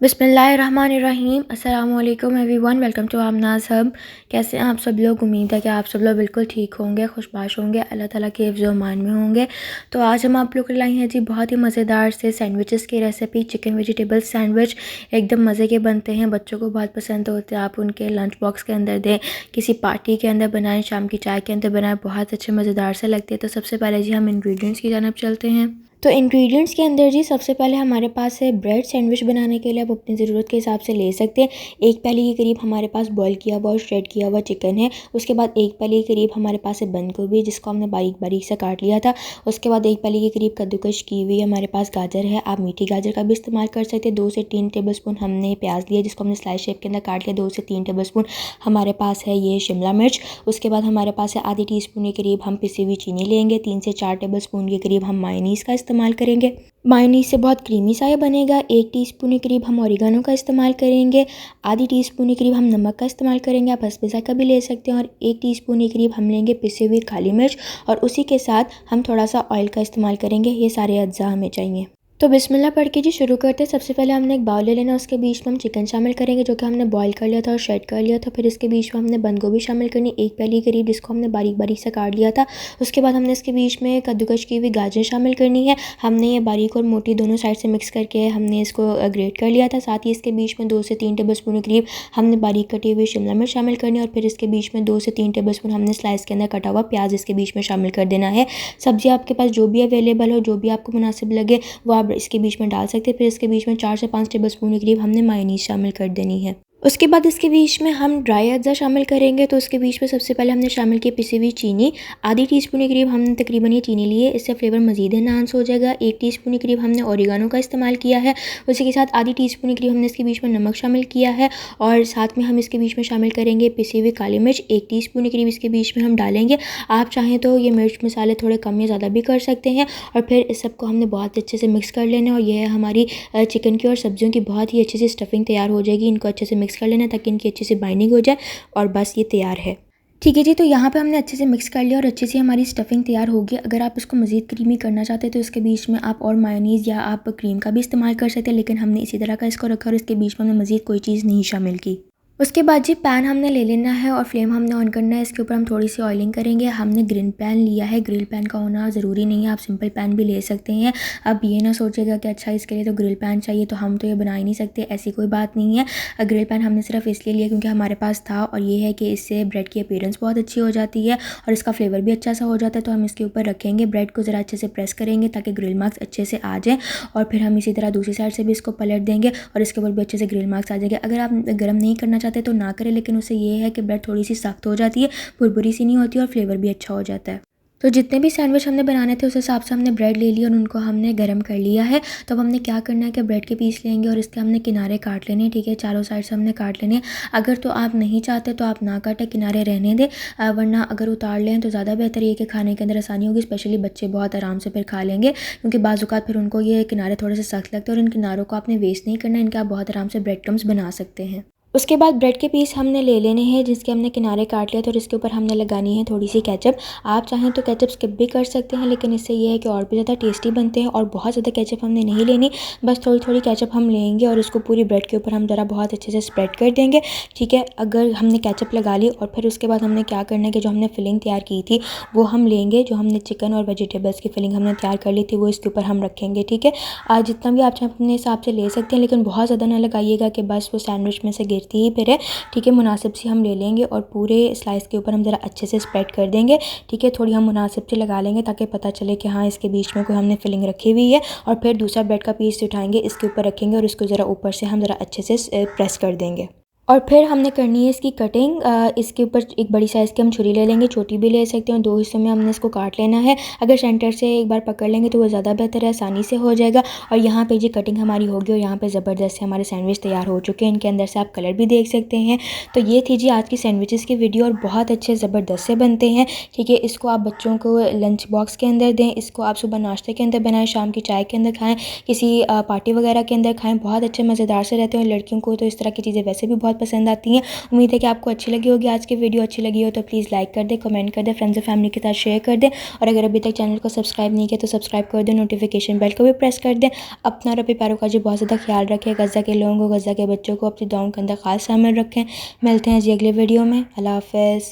बिस्मिल्लाहिर्रहमानिर्रहीम। अस्सलामु अलैकुम एवरीवन, वेलकम टू आमनाज़ हब। कैसे हैं आप सब लोग? उम्मीद है कि आप सब लोग बिल्कुल ठीक होंगे, खुशबाश होंगे, अल्लाह ताला के हिफ्ज़ व अमान में होंगे। तो आज हम आप लोग के लाई हैं जी बहुत ही मज़ेदार से सैंडविचेस की रेसिपी। चिकन वेजिटेबल सैंडविच एकदम मज़े के बनते हैं, बच्चों को बहुत पसंद होते हैं। आप उनके लंच बॉक्स के अंदर दें, किसी पार्टी के अंदर बनाएं, शाम की चाय के अंदर बनाएं, बहुत अच्छे मज़ेदार से लगते हैं। तो सबसे पहले जी हम इंग्रेडिएंट्स की जानब चलते हैं। तो इंग्रेडिएंट्स के अंदर जी सबसे पहले हमारे पास है ब्रेड। सैंडविच बनाने के लिए आप अपनी ज़रूरत के हिसाब से ले सकते हैं। एक प्याली के करीब हमारे पास बॉईल किया हुआ और श्रेड किया हुआ चिकन है। उसके बाद एक प्याली के करीब हमारे पास है बंद गोभी, जिसको हमने बारीक बारीक से काट लिया था। उसके बाद एक प्याली के करीब कद्दूकश की हुई हमारे पास गाजर है, आप मीठी गाजर का भी इस्तेमाल कर सकते हैं। 2 से 3 टेबलस्पून हमने प्याज लिया, जिसको हमने स्लाइस शेप के अंदर काट लिया। 2 से 3 टेबलस्पून हमारे पास है ये शिमला मिर्च। उसके बाद हमारे पास है आधी टीस्पून के करीब हम पिसी हुई चीनी लेंगे। 3 से 4 टेबलस्पून के करीब हम मायोनीज़ का इस्तेमाल करेंगे। मायोनीज़ से बहुत क्रीमी सा ये बनेगा। 1 टीस्पून के करीब हम ऑरिगानो का इस्तेमाल करेंगे। आधी टीस्पून के करीब हम नमक का इस्तेमाल करेंगे, आप हस्बे का भी ले सकते हैं। और 1 टीस्पून के करीब हम लेंगे पिसी हुई काली मिर्च, और उसी के साथ हम थोड़ा सा ऑयल का इस्तेमाल करेंगे। ये सारे अज्जा हमें चाहिए। तो बिस्मिल्लाह पढ़ के जी शुरू करते हैं। सबसे पहले हमने एक बाउल ले लेना, उसके बीच में हम चिकन शामिल करेंगे, जो कि हमने बॉईल कर लिया था और शेड कर लिया था। फिर इसके बीच में हमने बंद गोभी शामिल करनी, 1 प्याली करीब, जिसको हमने बारीक बारीक से काट लिया था। उसके बाद हमने इसके बीच में कद्दूकश की हुई गाजर शामिल करनी है। हमने ये बारीक और मोटी दोनों साइड से मिक्स करके हमने इसको ग्रेट कर लिया था। साथ ही इसके बीच में 2 से 3 टेबलस्पून के करीब हमने बारीक कटी हुई शिमला मिर्च शामिल करनी है। और फिर इसके बीच में 2 से 3 टेबलस्पून हमने स्लाइस के अंदर कटा हुआ प्याज इसके बीच में शामिल कर देना है। सब्जी आपके पास जो भी अवेलेबल हो, जो भी आपको मुनासिब लगे, वो आप इसके बीच में डाल सकते हैं। फिर इसके बीच में 4 से 5 टेबलस्पून के करीब हमने मायोनीज़ शामिल कर देनी है। उसके बाद इसके बीच में हम ड्राई अज्जा शामिल करेंगे। तो उसके बीच में सबसे पहले हमने शामिल की पिसी हुई चीनी। आधी टीस्पून के करीब हमने तकरीबन ये चीनी ली है, इससे फ्लेवर मज़ीद एनहांस हो जाएगा। 1 टीस्पून के करीब हमने ऑरिगानो का इस्तेमाल किया है। उसी के साथ आधी टीस्पून के करीब हमने इसके बीच में नमक शामिल किया है। और साथ में हम इसके बीच में शामिल करेंगे पिसी हुई काली मिर्च, 1 टीस्पून के करीब इसके बीच में हम डालेंगे। आप चाहें तो ये मिर्च मसाले थोड़े कम या ज़्यादा भी कर सकते हैं। और फिर इस सबको हमने बहुत अच्छे से मिक्स कर लेना है। और यह है हमारी चिकन की और सब्जियों की बहुत ही अच्छी सी स्टफिंग तैयार हो जाएगी। इनको अच्छे से मिक्स कर लेना ताकि इनकी अच्छी से बाइंडिंग हो जाए, और बस ये तैयार है। ठीक है जी, तो यहाँ पे हमने अच्छे से मिक्स कर लिया और अच्छी सी हमारी स्टफिंग तैयार होगी। अगर आप इसको मज़ीद क्रीमी करना चाहते हैं तो इसके बीच में आप और मायोनीज़ या आप क्रीम का भी इस्तेमाल कर सकते हैं, लेकिन हमने इसी तरह का इसको रखा और इसके बीच में हमने मज़ीद कोई चीज़ नहीं शामिल की। उसके बाद जी पैन हमने ले लेना है और फ्लेम हमने ऑन करना है। इसके ऊपर हम थोड़ी सी ऑयलिंग करेंगे। हमने ग्रिल पैन लिया है, ग्रिल पैन का होना ज़रूरी नहीं है, आप सिंपल पैन भी ले सकते हैं। अब ये ना सोचेगा कि अच्छा इसके लिए तो ग्रिल पैन चाहिए, तो हम तो ये बना ही नहीं सकते, ऐसी कोई बात नहीं है। ग्रिल पैन हमने सिर्फ इसलिए लिया क्योंकि हमारे पास था, और ये है कि इससे ब्रेड की अपीयरेंस बहुत अच्छी हो जाती है और इसका फ्लेवर भी अच्छा सा हो जाता है। तो हम इसके ऊपर रखेंगे, ब्रेड को ज़रा अच्छे से प्रेस करेंगे ताकि ग्रिल मार्क्स अच्छे से आ जाएँ। और फिर हम इसी तरह दूसरी साइड से भी इसको पलट देंगे और इसके ऊपर भी अच्छे से ग्रिल मार्क्स आ जाएंगे। अगर आप गर्म नहीं करना चाहते तो ना करें, लेकिन उससे ये है कि ब्रेड थोड़ी सी सख्त हो जाती है, भुरभुरी सी नहीं होती और फ्लेवर भी अच्छा हो जाता है। तो जितने भी सैंडविच हमने बनाने थे उस हिसाब से हमने ब्रेड ले ली और उनको हमने गर्म कर लिया है। तो अब हमने क्या करना है कि ब्रेड के पीस लेंगे और इसके हमने किनारे काट लेने हैं। ठीक है, चारों साइड से हमने काट लेने हैं। अगर तो आप नहीं चाहते तो आप ना काटें, किनारे रहने दें, वरना अगर उतार लें तो ज़्यादा बेहतर ये कि खाने के अंदर आसानी होगी। स्पेशली बच्चे बहुत आराम से फिर खा लेंगे, क्योंकि बाज़-औक़ात फिर उनको ये किनारे थोड़े से सख्त लगते हैं। और इन किनारों को आपने वेस्ट नहीं करना, इनके आप बहुत आराम से ब्रेड क्रम्स बना सकते हैं। उसके बाद ब्रेड के पीस हमने ले लेने हैं, जिसके हमने किनारे काट लिया था, और इसके ऊपर हमने लगानी है थोड़ी सी केचप। आप चाहें तो केचप स्किप भी कर सकते हैं, लेकिन इससे ये है कि और भी ज़्यादा टेस्टी बनते हैं। और बहुत ज़्यादा केचप हमने नहीं लेनी, बस थोड़ी थोड़ी केचप हम लेंगे और इसको पूरी ब्रेड के ऊपर हम ज़रा बहुत अच्छे से स्प्रेड कर देंगे। ठीक है, अगर हमने केचप लगा ली और फिर उसके बाद हमने क्या करना है कि जो हमने फिलिंग तैयार की थी वो हम लेंगे। जो हमने चिकन और वेजिटेबल्स की फिलिंग हमने तैयार कर ली थी वो इसके ऊपर हम रखेंगे। ठीक है, आज जितना भी आप अपने हिसाब से ले सकते हैं, लेकिन बहुत ज़्यादा ना लगाइएगा कि बस वो सैंडविच में से गिरती ही फिर। ठीक है, मुनासिब सी हम ले लेंगे और पूरे स्लाइस के ऊपर हम ज़रा अच्छे से स्प्रेड कर देंगे। ठीक है, थोड़ी हम मुनासिब से लगा लेंगे ताकि पता चले कि हाँ इसके बीच में कोई हमने फिलिंग रखी हुई है। और फिर दूसरा ब्रेड का पीस उठाएंगे, इसके ऊपर रखेंगे और इसको ज़रा ऊपर से हम ज़रा अच्छे से प्रेस कर देंगे। और फिर हमने करनी है इसकी कटिंग। इसके ऊपर एक बड़ी साइज़ की हम छुरी ले लेंगे, छोटी भी ले सकते हैं। 2 हिस्सों में हमने इसको काट लेना है। अगर सेंटर से एक बार पकड़ लेंगे तो वो ज़्यादा बेहतर है, आसानी से हो जाएगा। और यहाँ पे जी कटिंग हमारी होगी और यहाँ पे ज़बरदस्त से हमारे सैंडविच तैयार हो चुके हैं। इनके अंदर से आप कलर भी देख सकते हैं। तो ये थी जी आज की सैंडविचेस की वीडियो, और बहुत अच्छे ज़बरदस्त से बनते हैं। ठीक है, इसको आप बच्चों को लंच बॉक्स के अंदर दें, इसको आप सुबह नाश्ते के अंदर बनाएं, शाम की चाय के अंदर खाएँ, किसी पार्टी वगैरह के अंदर खाएँ। बहुत अच्छे मज़ेदार से रहते हैं। लड़कियों को तो इस तरह की चीज़ें वैसे भी बहुत बहुत पसंद आती हैं। उम्मीद है कि आपको अच्छी लगी होगी। आज की वीडियो अच्छी लगी हो तो प्लीज़ लाइक कर दें, कमेंट कर दें, फ्रेंड्स और फैमिली के साथ शेयर कर दें और अगर अभी तक चैनल को सब्सक्राइब नहीं किया तो सब्सक्राइब कर दें, नोटिफिकेशन बेल को भी प्रेस कर दें। अपना और अपने प्यारों का जी बहुत ज़्यादा ख्याल रखें। गज़ा के लोगों को, गज़ा के बच्चों को अपनी दुआओं के अंदर खास शामिल रखें। मिलते हैं जी अगले वीडियो में। अल्लाह हाफ़िज़।